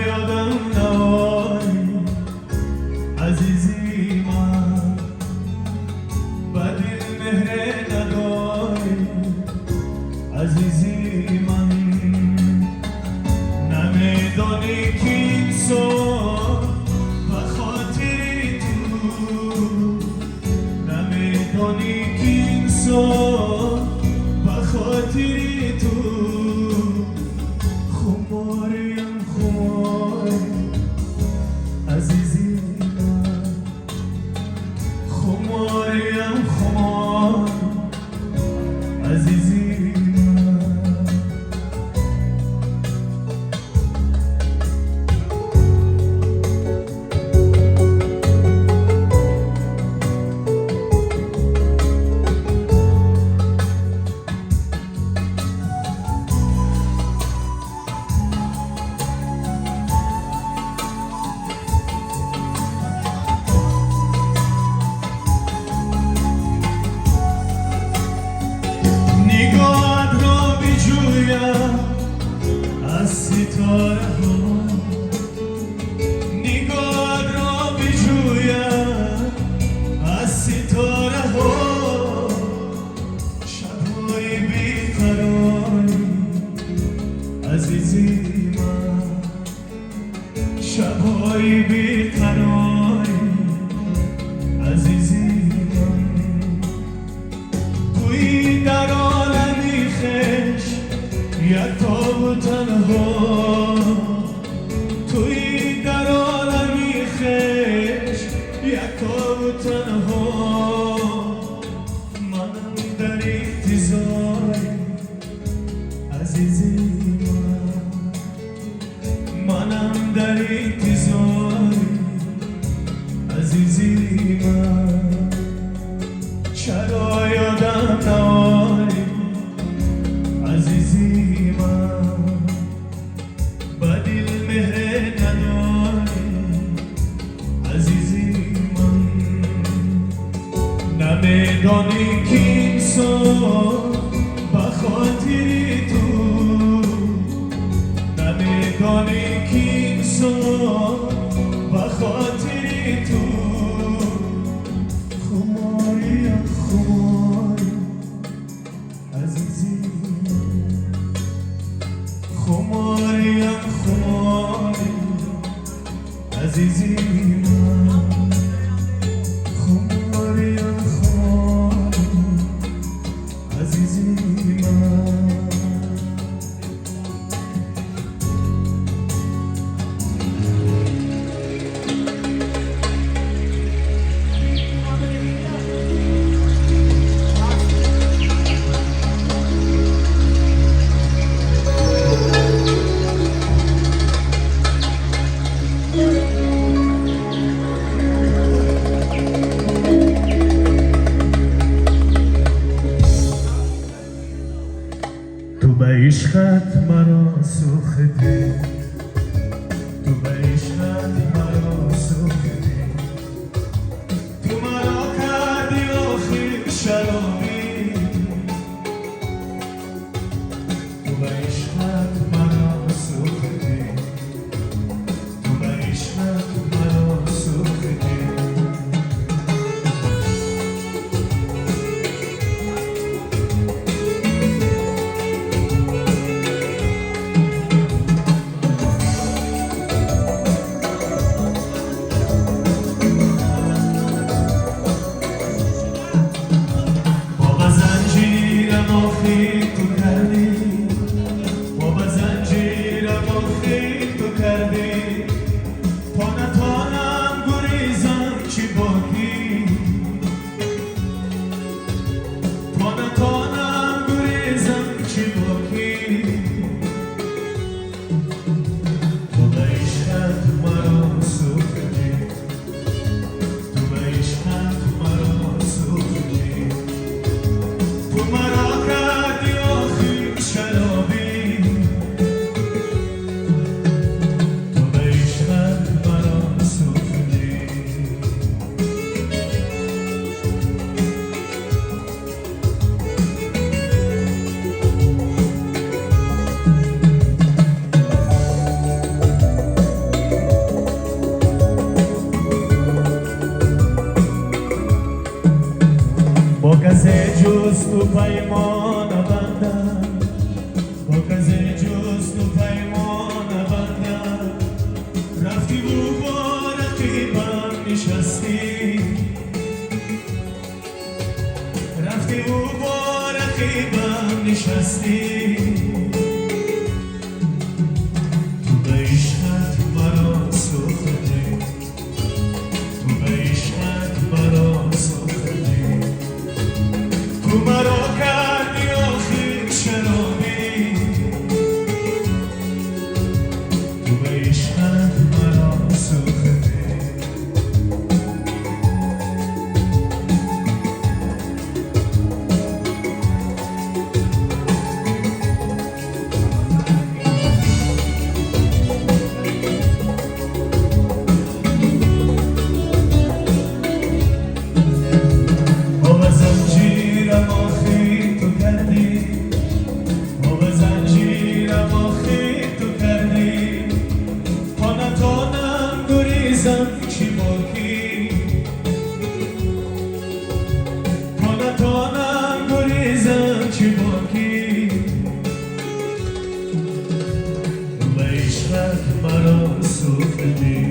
یادم نواری عزیزی من با دل مهر نداری عزیزی من نمیدانی که این سال بخاطر تو نمیدانی که این سال بخاطر تو خماریم خماری عزیزی من خماریم خماری عزیزی نگاهت را بجویم از ستاره ها نگاهت را بجویم از ستاره ها شبهای بیقراری عزیزی من شبهای بیقراری عزیزی من توی در عالمی خش یکتا و تنها توی در عالمی خش یکتا و تنها منم در انتظاری عزیزی منم در انتظاری عزیزی من چرا یادم نواری عزیزی من با دل مهر نداری عزیزی من نمیدانی که این سال بخاطر تو نمیدانی که این سال بخاطر تو خماریم خماری عزیزی خماریم خماری عزیزی من خماریم خماری عزیزی من تو به عشقت مرا سوختی تو به عشقت مرا سوختی تو مرا کردی آخر شرابی تو به عشقت مرا سوختی تو به عشقت مرا سوختی تو پیمان بندم، با کسی جز تو پیمان بندم. رفتی و با رقیبم نشستی، رفتی و با رقیبم نشستی. تو به عشقت مرا سوختی، تو به عشقت مرا سوختی. تو مرا کردی آخر شرابی، تو به عشقت مرا سوختی. چی باکی تا نتانم گریزم چی باکی. تو به عشقت مرا سوختی،